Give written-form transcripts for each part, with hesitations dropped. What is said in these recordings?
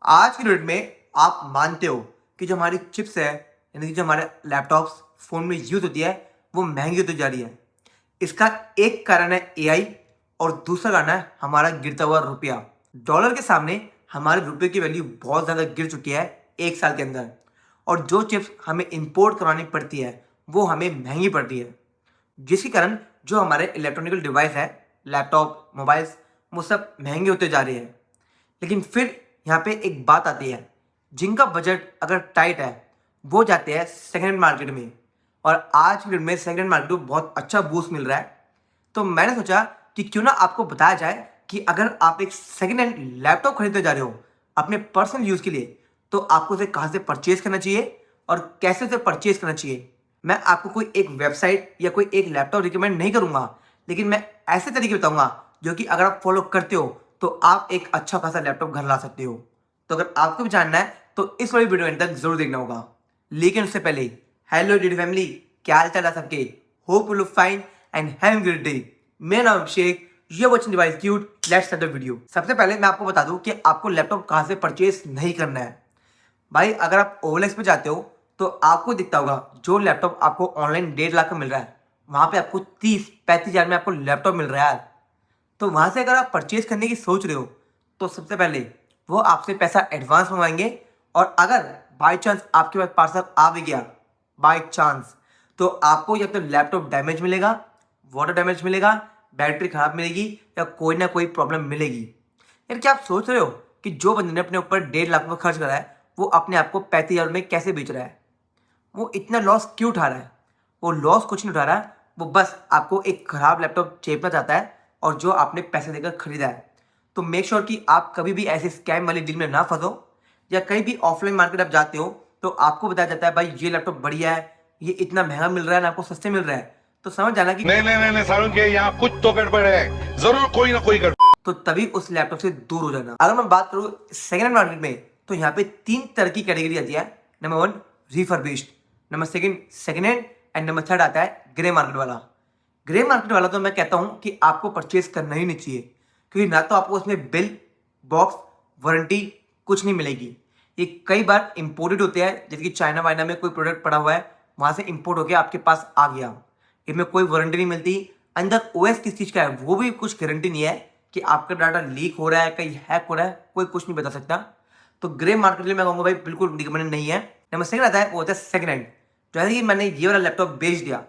आज की डेट में आप मानते हो कि जो हमारी चिप्स है यानी कि जो हमारे लैपटॉप्स फ़ोन में यूज़ होती है वो महंगी होती जा रही है। इसका एक कारण है एआई और दूसरा कारण है हमारा गिरता हुआ रुपया। डॉलर के सामने हमारे रुपये की वैल्यू बहुत ज़्यादा गिर चुकी है 1 साल के अंदर और जो चिप्स हमें इंपोर्ट करवानी पड़ती है वो हमें महंगी पड़ती है। जिसके कारण जो हमारे इलेक्ट्रॉनिकल डिवाइस है, लैपटॉप, मोबाइल्स, वो सब महंगे होते जा रहे हैं। लेकिन फिर यहाँ पे एक बात आती है, जिनका बजट अगर टाइट है वो जाते हैं सेकेंड हैंड मार्केट में और आज की डेट में सेकेंड हैंड मार्केट को बहुत अच्छा बूस्ट मिल रहा है। तो मैंने सोचा कि क्यों ना आपको बताया जाए कि अगर आप एक सेकेंड हैंड लैपटॉप खरीदने जा रहे हो अपने पर्सनल यूज़ के लिए, तो आपको उसे कहाँ से परचेज करना चाहिए और कैसे उसे परचेज करना चाहिए। मैं आपको कोई एक वेबसाइट या कोई एक लैपटॉप रिकमेंड नहीं करूँगा, लेकिन मैं ऐसे तरीके बताऊँगा जो कि अगर आप फॉलो करते हो तो आप एक अच्छा खासा लैपटॉप घर ला सकते हो। तो अगर आपको भी जानना है तो इस वाली वीडियो एंड तक जरूर देखना होगा। लेकिन उससे पहले हेलो डीडी फैमिली, क्या हाल चाल है सबके? Hope you look fine and have a great day. मेरा नाम Abhishek, you are watching device cute. Let's start the video. सबसे पहले मैं आपको बता दूं कि आपको लैपटॉप कहां से परचेज नहीं करना है। भाई अगर आप OLX पे जाते हो तो आपको दिखता होगा जो लैपटॉप आपको ऑनलाइन 1.5 लाख का मिल रहा है, वहां पे आपको 30-35 हज़ार में आपको लैपटॉप मिल रहा है। तो वहाँ से अगर आप परचेज करने की सोच रहे हो तो सबसे पहले वो आपसे पैसा एडवांस मंगवाएंगे और अगर बाय चांस आपके पास पार्सल आ भी गया बाय चांस, तो आपको या तो लैपटॉप डैमेज मिलेगा, वाटर डैमेज मिलेगा, बैटरी खराब मिलेगी या कोई ना कोई प्रॉब्लम मिलेगी। यार क्या आप सोच रहे हो कि जो बंदे ने अपने ऊपर 1.5 लाख रुपये खर्च करा है वो अपने आप को 35 हज़ार में कैसे बेच रहा है? वो इतना लॉस क्यों उठा रहा है? वो लॉस कुछ नहीं उठा रहा है, वो बस आपको एक खराब लैपटॉप चेपना चाहता है और जो आपने पैसे देकर खरीदा है। तो मेक श्योर कि आप कभी भी ऐसे स्कैम वाली डील में ना फंसो, या कहीं भी ऑफलाइन मार्केट आप जाते हो तो आपको बताया जाता है भाई ये लैपटॉप बढ़िया है, ये इतना महंगा मिल रहा है ना आपको सस्ते मिल रहा है, तो समझ जाना कि नहीं नहीं नहीं नहीं सारुण के यहाँ कुछ तो गड़बड़ है, जरूर कोई ना कोई गड़बड़। तो तभी उस लैपटॉप से दूर हो जाना। अगर मैं बात करूँ सेकेंड हैंड मार्केट में तो यहाँ पे 3 तरह की कैटेगरी आती है। Number 1 refurbished, number 2 second hand and number 3 आता है ग्रे मार्केट वाला। ग्रे मार्केट वाला तो मैं कहता हूँ कि आपको परचेज करना ही नहीं चाहिए, क्योंकि ना तो आपको उसमें बिल, बॉक्स, वारंटी कुछ नहीं मिलेगी। ये कई बार इंपोर्टेड होते हैं, जैसे कि चाइना वाइना में कोई प्रोडक्ट पड़ा हुआ है वहाँ से इंपोर्ट होकर आपके पास आ गया, इनमें कोई वारंटी नहीं मिलती। अंदर ओएस किस चीज़ का है वो भी कुछ गारंटी नहीं है कि आपका डाटा लीक हो रहा है, कहीं हैक हो रहा है, कोई कुछ नहीं बता सकता। तो ग्रे मार्केट में मैं कहूँगा भाई बिल्कुल रिकमेंडेड नहीं है। नंबर 2 आता है वो होता है सेकंड हैंड। जैसे कि मैंने ये वाला लैपटॉप बेच दिया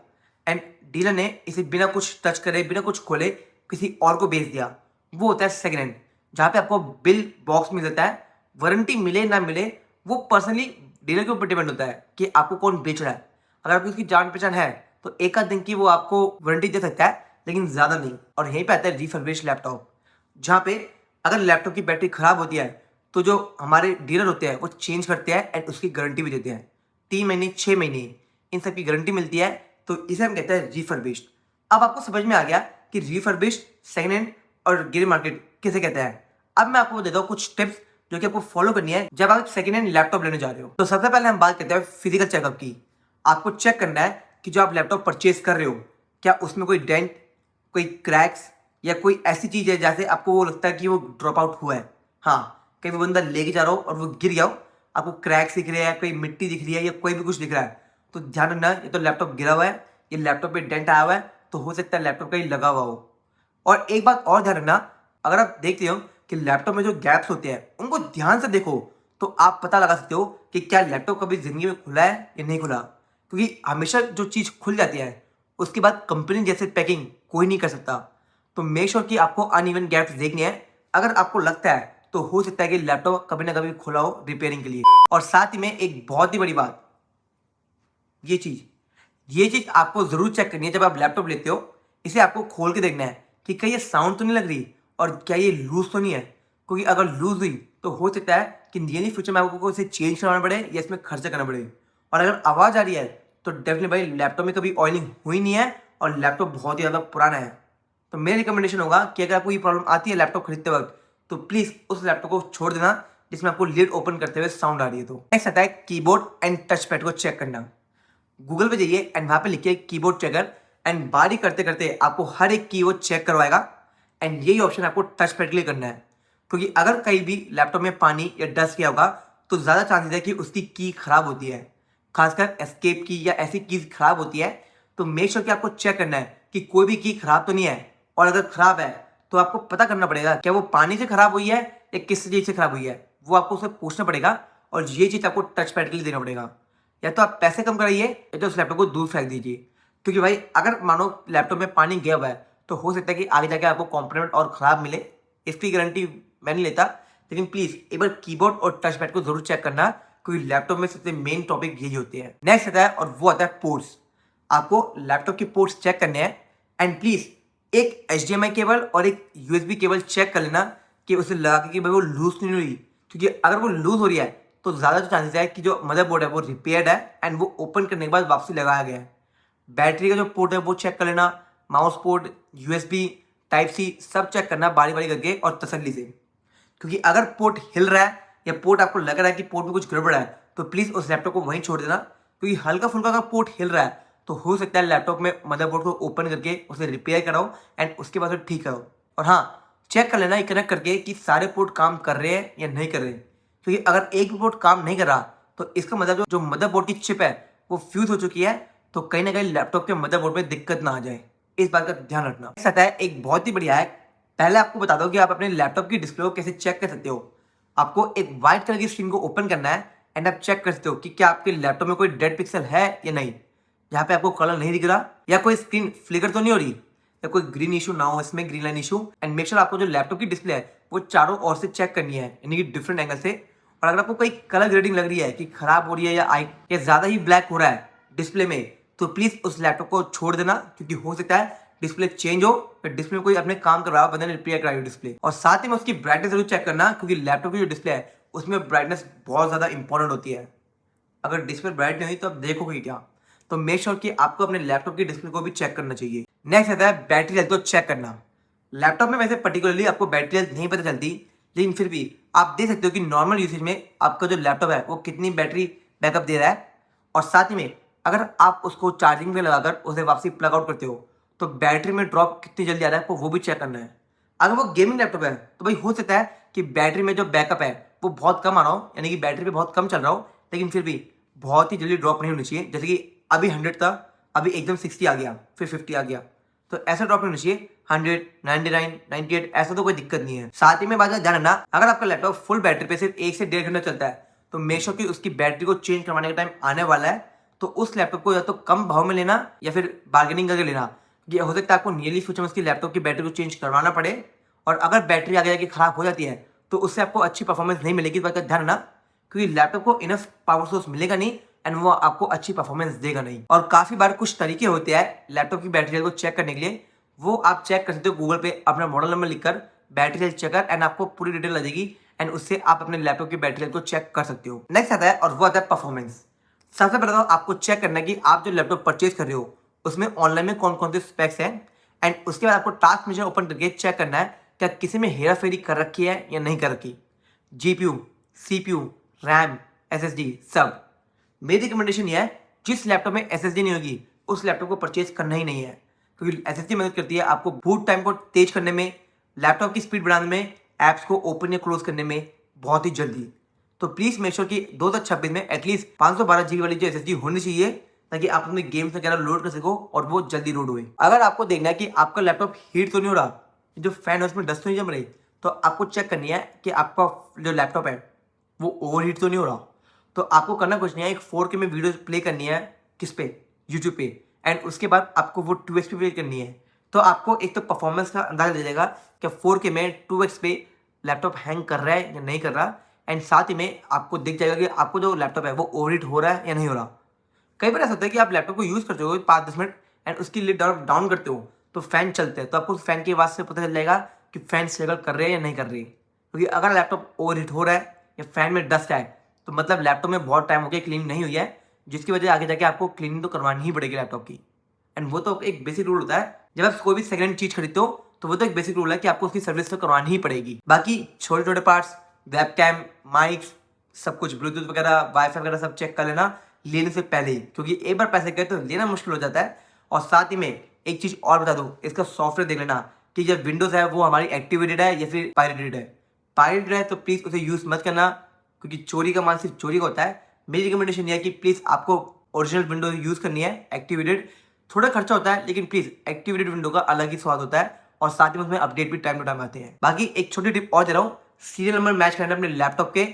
एंड डीलर ने इसे बिना कुछ टच करे, बिना कुछ खोले किसी और को बेच दिया, वो होता है सेकंड हैंड, जहाँ पे आपको बिल बॉक्स मिल जाता है। वारंटी मिले ना मिले वो पर्सनली डीलर के ऊपर डिपेंड होता है कि आपको कौन बेच रहा है। अगर आपकी उसकी जान पहचान है तो एक आध दिन की वो आपको वारंटी दे सकता है, लेकिन ज़्यादा नहीं। और यहीं पे आता है रिफर्बिश्ड लैपटॉप, जहाँ पे अगर लैपटॉप की बैटरी खराब होती है तो जो हमारे डीलर होते हैं वो चेंज करते हैं एंड उसकी गारंटी भी देते हैं। 3 महीने, 6 महीने इन सब की गारंटी मिलती है। तो इसे हम कहते हैं रिफर्बिश्ड। अब आपको समझ में आ गया कि रिफर्बिश्ड, सेकेंड हैंड और ग्रे मार्केट किसे कहते हैं। अब मैं आपको देता हूँ कुछ टिप्स जो कि आपको फॉलो करनी है जब आप सेकेंड हैंड लैपटॉप लेने जा रहे हो। तो सबसे पहले हम बात करते हैं फिजिकल चेकअप की। आपको चेक करना है कि जो आप लैपटॉप परचेज कर रहे हो क्या उसमें कोई डेंट, कोई क्रैक्स या कोई ऐसी चीज़ है जैसे आपको वो लगता है कि वो ड्रॉप आउट हुआ है। हाँ, कहीं वो बंदा लेके जा रहा हो और वो गिर गया हो, आपको क्रैक्स दिख रहे हैं, कोई मिट्टी दिख रही है या कोई भी कुछ दिख रहा है, तो ध्यान रखना ये तो लैपटॉप गिरा हुआ है, ये लैपटॉप पे डेंट आया हुआ है, तो हो सकता है लैपटॉप कहीं लगा हुआ हो। और एक बात और ध्यान रखना, अगर आप देखते हो कि लैपटॉप में जो गैप्स होते हैं उनको ध्यान से देखो तो आप पता लगा सकते हो कि क्या लैपटॉप कभी जिंदगी में खुला है या नहीं खुला। क्योंकि हमेशा जो चीज़ खुल जाती है उसके बाद कंपनी जैसे पैकिंग कोई नहीं कर सकता। तो मेक श्योर कि आपको अनइवन गैप्स देखने हैं। अगर आपको लगता है तो हो सकता है कि लैपटॉप कभी ना कभी खुला हो रिपेयरिंग के लिए। और साथ ही में एक बहुत ही बड़ी बात, ये चीज़ आपको ज़रूर चेक करनी है जब आप लैपटॉप लेते हो। इसे आपको खोल के देखना है कि कहीं ये साउंड तो नहीं लग रही और क्या ये लूज तो नहीं है, क्योंकि अगर लूज हुई तो हो सकता है कि नियरली फ्यूचर में आपको इसे चेंज करवाना पड़े या इसमें खर्चा करना पड़े। और अगर आवाज़ आ रही है तो डेफिनेटली भाई लैपटॉप में कभी ऑयलिंग हुई नहीं है और लैपटॉप बहुत ही ज़्यादा पुराना है। तो मेरा रिकमेंडेशन होगा कि अगर आपको ये प्रॉब्लम आती है लैपटॉप खरीदते वक्त तो प्लीज़ उस लैपटॉप को छोड़ देना जिसमें आपको लिड ओपन करते हुए साउंड आ रही है। तो नेक्स्ट आता है कीबोर्ड एंड टच पैड को चेक करना। गूगल पे जाइए एंड वहाँ पे लिखिए कीबोर्ड चेकर एंड बारी करते करते आपको हर एक कीबोर्ड चेक करवाएगा एंड यही ऑप्शन आपको टच पैड के लिए करना है। क्योंकि अगर कहीं भी लैपटॉप में पानी या डस्ट किया होगा तो ज़्यादा चांसेस है कि उसकी की खराब होती है, खासकर एस्केप की या ऐसी कीज खराब होती है। तो मेक श्योर कि आपको चेक करना है कि कोई भी की खराब तो नहीं है, और अगर खराब है तो आपको पता करना पड़ेगा क्या वो पानी से खराब हुई है या किस चीज़ से खराब हुई है, वो आपको उसे पूछना पड़ेगा। और ये चीज़ आपको टच पैड के लिए देना पड़ेगा। या तो आप पैसे कम कराइए या तो उस लैपटॉप को दूर फेंक दीजिए, क्योंकि भाई अगर मानो लैपटॉप में पानी गया हुआ है तो हो सकता है कि आगे जाके आपको कॉम्पोनेंट और ख़राब मिले। इसकी गारंटी मैं नहीं लेता, लेकिन प्लीज़ एक बार कीबोर्ड और टच पैड को जरूर चेक करना, क्योंकि लैपटॉप में सबसे मेन टॉपिक यही होती है। नेक्स्ट आता है और वो आता है पोर्ट्स। आपको लैपटॉप के पोर्ट्स चेक करने हैं, एंड प्लीज़ एक HDMI केबल और एक USB केबल चेक कर लेना कि उसे लगा के कि भाई वो लूज नहीं हो रही, क्योंकि अगर वो लूज हो रही है तो ज़्यादा चांसेस है कि जो मदरबोर्ड है वो रिपेयर्ड है एंड वो ओपन करने के बाद वापसी लगाया गया है। बैटरी का जो पोर्ट है वो चेक कर लेना, mouse port, USB, type C सब चेक करना बारी बारी करके और तसल्ली से, क्योंकि अगर पोर्ट हिल रहा है या पोर्ट आपको लग रहा है कि पोर्ट में कुछ गड़बड़ है तो प्लीज़ उस लैपटॉप को वहीं छोड़ देना, क्योंकि हल्का फुल्का अगर पोर्ट हिल रहा है तो हो सकता है लैपटॉप में मदरबोर्ड को ओपन करके उसे रिपेयर कराओ एंड उसके बाद ठीक करो। और हाँ, चेक कर लेना ये कनेक्ट करके कि सारे पोर्ट काम कर रहे हैं या नहीं कर रहे, क्योंकि अगर एक भी पोर्ट काम नहीं कर रहा तो इसका मतलब जो मदरबोर्ड की चिप है वो फ्यूज हो चुकी है, तो कहीं ना कहीं लैपटॉप के मदरबोर्ड में दिक्कत ना आ जाए, इस बात का ध्यान रखना। नेक्स्ट आता है एक बहुत ही बढ़िया है। पहले आपको बता दो कि आप अपने लैपटॉप की डिस्प्ले को कैसे चेक कर सकते हो। आपको एक व्हाइट कलर की स्क्रीन को ओपन करना है एंड आप चेक कर सकते हो कि क्या आपके लैपटॉप में कोई डेड पिक्सल है या नहीं, जहाँ पे आपको कलर नहीं दिख रहा या कोई स्क्रीन फ्लिकर तो नहीं हो रही या कोई ग्रीन इशू ना हो इसमें, green line issue. And make sure आपको जो लैपटॉप की डिस्प्ले है वो चारों ओर से चेक करनी है, यानी कि डिफरेंट एंगल से। और अगर आपको कोई कलर ग्रेडिंग लग रही है कि खराब हो रही है या ज़्यादा ही ब्लैक हो रहा है डिस्प्ले में, तो प्लीज़ उस लैपटॉप को छोड़ देना, क्योंकि हो सकता है डिस्प्ले चेंज हो या डिस्प्ले में कोई अपने काम कर रहा हो, बंदे ने रिपेयर कराई हो डिस्प्ले। और साथ ही में उसकी ब्राइटनेस जरूर चेक करना, क्योंकि लैपटॉप की जो डिस्प्ले है उसमें ब्राइटनेस बहुत ज़्यादा इंपॉर्टेंट होती है। अगर डिस्प्ले ब्राइट नहीं हुई तो आप देखोगे क्या। तो मेक श्योर कि आपको अपने लैपटॉप की डिस्प्ले को भी चेक करना चाहिए। नेक्स्ट आता है बैटरी हेल्थ को चेक करना। लैपटॉप में वैसे पर्टिकुलरली आपको बैटरी हेल्थ नहीं पता चलती, लेकिन फिर भी आप देख सकते हो कि नॉर्मल यूसेज में आपका जो लैपटॉप है वो कितनी बैटरी बैकअप दे रहा है। और साथ ही में अगर आप उसको चार्जिंग में लगाकर उसे वापसी प्लग आउट करते हो तो बैटरी में ड्रॉप कितनी जल्दी आ रहा है आपको वो भी चेक करना है। अगर वो गेमिंग लैपटॉप है तो भाई हो सकता है कि बैटरी में जो बैकअप है वो बहुत कम आ रहा हो, यानी कि बैटरी पे बहुत कम चल रहा हो, लेकिन फिर भी बहुत ही जल्दी ड्रॉप नहीं होनी चाहिए। जैसे कि अभी 100 था, अभी एकदम 60 आ गया, फिर 50 आ गया, तो ऐसा ड्रॉप नहीं होना चाहिए। 100, 99, 98 ऐसा तो कोई दिक्कत नहीं है। साथ ही में बात ध्यान रखना, अगर आपका लैपटॉप फुल बैटरी पे सिर्फ 1 से 1.5 घंटा चलता है तो मेक श्योर कि उसकी बैटरी को चेंज करवाने का टाइम आने वाला है, तो उस लैपटॉप को या तो कम भाव में लेना या फिर बार्गेनिंग करके लेना। ये हो सकता है आपको नियरली फ्यूचर में उसकी लैपटॉप की बैटरी को चेंज करवाना पड़े, और अगर बैटरी आगे जाके खराब हो जाती है तो उससे आपको अच्छी परफॉर्मेंस नहीं मिलेगी। इस बात का ध्यान रखना, क्योंकि लैपटॉप को इनफ पावर सोर्स मिलेगा नहीं एंड वो आपको अच्छी परफॉर्मेंस देगा नहीं। और काफ़ी बार कुछ तरीके होते हैं लैपटॉप की बैटरी हेल्थ को चेक करने के लिए, वो आप चेक कर सकते हो गूगल पे अपना मॉडल नंबर लिखकर बैटरी हेल्थ चेकर, एंड आपको पूरी डिटेल आ जाएगी एंड उससे आप अपने लैपटॉप की बैटरी हेल्थ को चेक कर सकते हो। नेक्स्ट आता है और वो आता है परफॉर्मेंस। सबसे पहले तो आपको चेक करना है कि आप जो लैपटॉप परचेज कर रहे हो उसमें ऑनलाइन में कौन कौन से स्पेक्स हैं, एंड उसके बाद आपको टास्क मैनेजर ओपन करके चेक करना है क्या किसी में हेरा फेरी कर रखी है या नहीं कर रखी। GPU, CPU, रैम, SSD सब। मेरी रिकमेंडेशन ये है जिस लैपटॉप में SSD नहीं होगी उस लैपटॉप को परचेज करना ही नहीं है, क्योंकि SSD मदद करती है आपको बूट टाइम को तेज करने में, लैपटॉप की स्पीड बढ़ाने में, ऐप्स को ओपन या क्लोज करने में बहुत ही जल्दी। तो प्लीज़ मेक श्योर कि 2026 में एटलीस्ट 512 GB वाली जो SSD होनी चाहिए, ताकि आप अपने गेम्स वगैरह लोड कर सको और वो जल्दी लोड हुए। अगर आपको देखना है कि आपका लैपटॉप हीट तो नहीं हो रहा, जो फैन है उसमें डस्ट तो नहीं जम रही, तो आपको चेक करनी है कि आपका जो लैपटॉप है वो ओवर हीट तो नहीं हो रहा। तो आपको करना कुछ नहीं है, एक 4K में वीडियो प्ले करनी है, किस पे, यूट्यूब पे, एंड उसके बाद आपको वो 2x पे प्ले करनी है। तो आपको एक तो परफॉर्मेंस का अंदाजा दे देगा कि 4K में 2x पे लैपटॉप हैंग कर रहा है या नहीं कर रहा, एंड साथ ही में आपको दिख जाएगा कि आपको जो लैपटॉप है वो ओवरहीट हो रहा है या नहीं हो रहा। कई बार ऐसा होता है कि आप लैपटॉप को यूज़ करते हो 5-10 मिनट एंड उसकी लिड डाउन करते हो तो फैन चलते हैं, तो आपको फैन की आवाज़ से पता चल जाएगा कि फैन स्ट्रगल कर रहे हैं या नहीं कर रही। क्योंकि अगर लैपटॉप ओवरहीट हो रहा है या फैन में डस्ट है तो मतलब लैपटॉप में बहुत टाइम हो गया क्लीन नहीं हुई है, जिसकी वजह आगे जाके आपको क्लीनिंग तो करवानी ही पड़ेगी लैपटॉप की। एंड वो तो एक बेसिक रूल होता है, जब आप कोई भी सेकंड चीज़ खरीदते हो तो वो तो एक बेसिक रूल है कि आपको उसकी सर्विस तो करवानी ही पड़ेगी। बाकी छोटे छोटे पार्ट्स, वेबकैम, माइक्स, सब कुछ ब्लूटूथ वगैरह, वाईफाई वगैरह सब चेक कर लेना लेने से पहले ही, क्योंकि एक बार पैसे गए तो लेना मुश्किल हो जाता है। और साथ ही में एक चीज़ और बता दूँ, इसका सॉफ्टवेयर देख लेना कि जब विंडोज़ है वो हमारी एक्टिवेटेड है या फिर पायरेटेड है। पायरेटेड है तो प्लीज़ उसे यूज़ मत करना, क्योंकि चोरी का माल सिर्फ चोरी का होता है। मेरी रिकमेंडेशन ये है कि प्लीज़ आपको ओरिजिनल विंडो यूज़ करनी है एक्टिवेटेड। थोड़ा खर्चा होता है, लेकिन प्लीज़ एक्टिवेटेड विंडो का अलग ही स्वाद होता है, और साथ ही में उसमें अपडेट भी टाइम टू टाइम आते हैं। बाकी एक छोटी टिप और दे रहा हूँ, सीरियल नंबर मैच करना अपने लैपटॉप के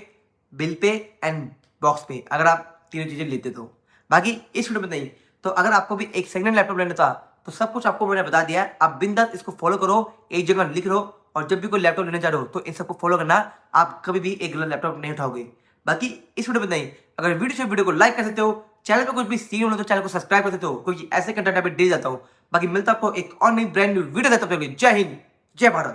बिल पे एंड बॉक्स पे, अगर आप तीनों चीज़ें लेते तो। बाकी इस वीडियो में नहीं, तो अगर आपको भी एक सेकंड लैपटॉप लेना था तो सब कुछ आपको मैंने बता दिया है। आप बिंदास इसको फॉलो करो, एक जगह लिख लो, और जब भी कोई लैपटॉप लेने जा रहे हो तो इन सबको फॉलो करना, आप कभी भी एक गलत लैपटॉप नहीं उठाओगे। बाकी इस वीडियो में नहीं, अगर वीडियो को लाइक कर सकते हो, चैनल पे कुछ भी सीन हो तो चैनल को सब्सक्राइब कर सकते हो, क्योंकि ऐसे कंटेंट अभी दे जाता हूँ। बाकी मिलता आपको एक और नई ब्रांड न्यू वीडियो देता हूँ। जय हिंद, जय भारत।